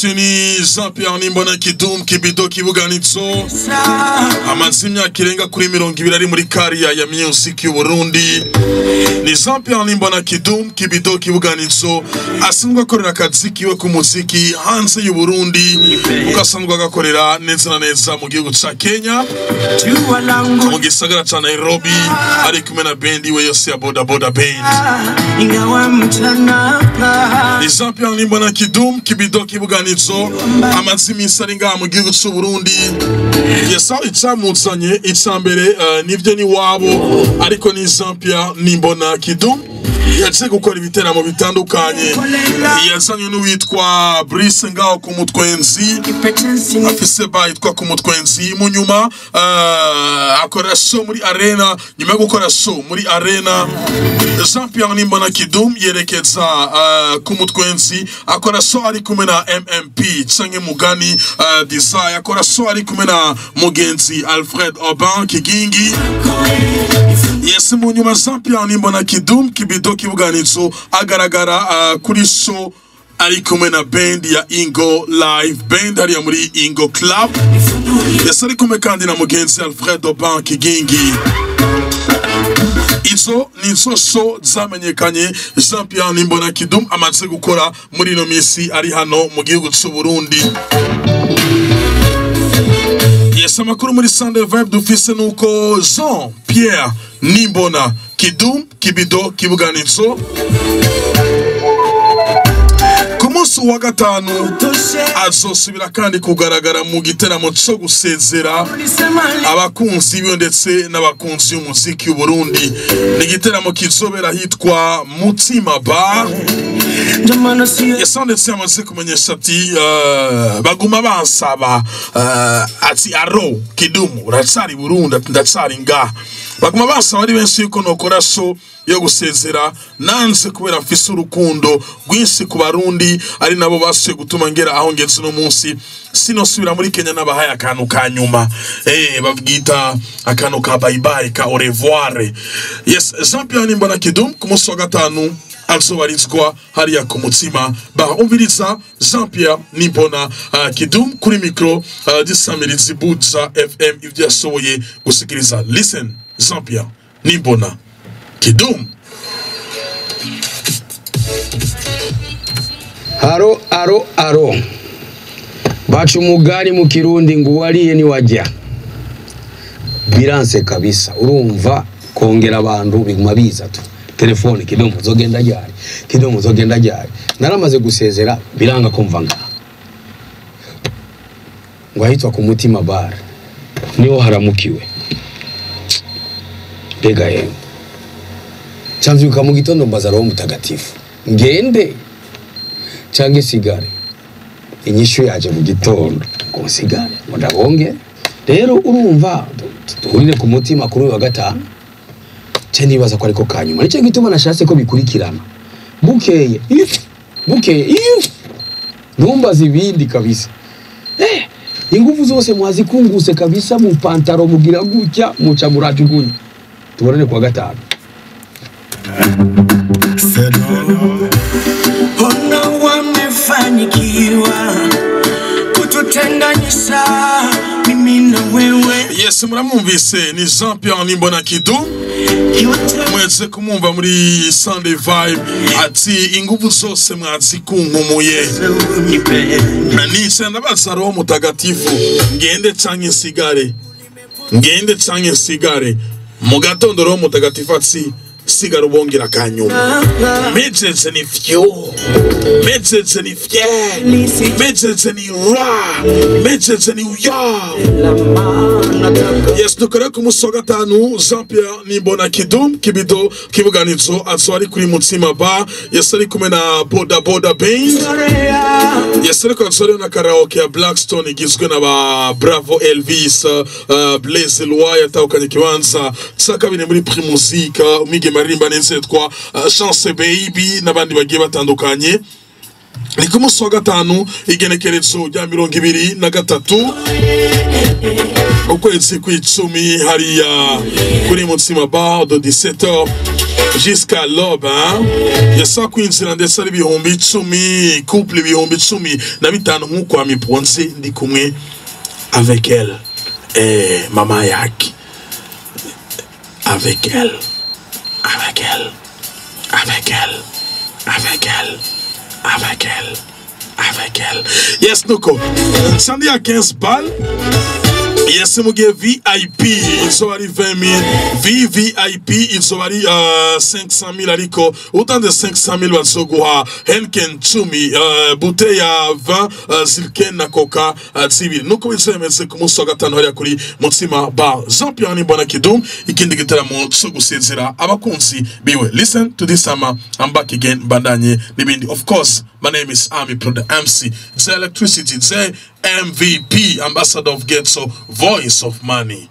Yesini Jean-Pierre Nimbona Kidum Kibido Kibuganitso Amansimya kirenga kuri 20 ari muri kariya ya music y'u Burundi. Ni Jean-Pierre Nimbona Kidum Kibido Kibuganitso asanzwe akorera akazi kiwe ku muziki hanze y'u Burundi, ugasanzwe agakorera neza na neza mu gihugu ca Kenya mu gisagara ca Nairobi, ari kumwe na bendi we yose ya Boda Boda Band. Ni Jean-Pierre Nimbona Kidum Kibido Kibuganitso amazimisi ari ngaha mu gihugu c'u Burundi. Yesa icamuzanye icambere nivyo ni wabo, ariko ni Jean-Pierre Nimbona Kidum yaje gukora ibiteramo bitandukanye. Yazanye n'uwitwa Brice ngaho ku Mutwenzi, afise bayitwa ku Mutwenzi. Mu nyuma akora show muri arena. Nyuma yo gukora show muri arena, Jean-Pierre Nimbona Kidum yerekeza ku Mutwenzi, akora show ari kumwe na MMP canke Mugani Desire, akora show ari kumwe na mugenzi Alfred Oban Kigingi. Yes, mu nyuma Jean-Pierre Nimbona Kidum Kibido Kibuganitso agaragara kuri show ari kumwe na band ya Ingo Live Band hariya muri Ingo Club. Yes, ari kumwe kandi na mugenzi Alfred Oban Kigingi. Izo nizo show zamenyekanye Jean-Pierre Nimbona Kidum amaze gukora muri ino misi ari hano mu gihugu c'u Burundi. Yes, amakuru muri Sunday Vibe dufise nuko Jean-Pierre Nimbona Kidum Kibido Kibuganitso ku munsi wa gatanu azosubira kandi kugaragara mu giteramo cyo gusezera abakunzi biwe ndetse n'abakunzi y'umuziki w'u Burundi. Ni giteramo kizobera hitwa Mutima Bar. Yasandetse amaze kumenyesha ati baguma bansaba ati aro Kidum uratsari Burundi ndatsari nga, baguma bansaba ari benshi yuko nokora show yo gusezera nanze kubera mfise urukundo rwinshi ku Barundi, ari nabo bashe gutuma ngera aho ngeze no munsi. Sinosubira muri Kenya nabahaye akantu ka nyuma, babwita akantu ka bye bye ka au revoir. Yes, Jean-Pierre Nimbona Kidum ku munsi wa gatanu azobarizwa hariya ku Mutima Bar. Umviriza Jean-Pierre Nimbona Kidum kuri micro disamirizi Buza FM ivyo yasoboye gusikiriza. Listen, Jean-Pierre Nimbona Kidum. Aro bacu umugani mu Kirundi ngo wariye ni wajya. Biranse kabisa, urumva kongera abantu biguma biza tu telefone Kidum uzogenda ryari, Kidum uzogenda ryari. Naramaze gusezera biranga kumva ngaha ngo ahitwa ku Mutima Bar niho haramukiwe. Bega yewe Chavyuka mu gitondo mbaza Roho Mutagatifu ngende cange sigare. Inyishu yaje mu gitondo ko sigare ndabonge. Rero urumva tuhurire ku Mutima kuri wa gatanu cyo nibaza ko ariko kanyuma. Nico gituma nashatse ko bikurikirana bukeye numbaza ibindi kabisa. Ingufu zose mwazikunguse kabisa mu pantaro mugira gutya muca murajugunya. Tubonane kwa gatanu. Ona wamefanikiwa kututenganisha mimi na wewe. Yes, muramwumvise ni Jean-Pierre Nimbona Kidum mweze kumumva muri Sunday Vibe ati ingufu zose mwazikunkumuje. Nise ndabaza Roho Mutagatifu ngende canke sigare. Mu gatondo Roho Mutagatifu ati sigara ubongera kanyuma. Metsetse ni fyo, metsetse ni fye, metsetse ni ra, metsetse ni uya. Yes, dukora ku munsi wa gatanu Jean-Pierre Nimbona Kidum Kibido Kibuganitso azwari kuri Mutima Bar. Yes, ari kumwe na Boda Boda Band. Yes, ari konsole na karaoke ya Blackstone igizwe na ba Bravo Elvis, Blaze Loy yatahukanye kibanza ca kabiri muri Prix Musique, umige marimba neze twa Chance Baby n'abandi bagiye batandukanye. Ni ku munsi wa gatanu igenekerezo rya 23 ukwezi kw'icumi hariya kuri Mutsima Bar de 17h jusqu'à l'aube, hein? Yesa kwinjira ndetse ari ibihumbi 10, couple ibihumbi 15 nk'uko amiponze ndi kumwe avec elle, Mama Yak, avec elle, avec elle, avec elle, avec elle, avec elle, avec elle. Yes, Nuko. Sandy à 15 balles. Yes, muge VIP, ils ont arrivé 20 000. VVIP, ils ont arrivé 500 000 ariko. Autant de 500 000 wazoguha. Henken Chumi, bouteille à 20, Zilken na Coca, TV. Nuko izemeze kumusoga tanhori kuri Mutsima Bar. Jean-Pierre Nimbona Kidum, ikindi gitara mu Sugusezera abakunzi biwe. Listen to this summer. I'm back again, Bandanye Nibindi. Of course, my name is Army Pro, the MC. The Electricity, the MVP, Ambassador of Getso, Voice of Money.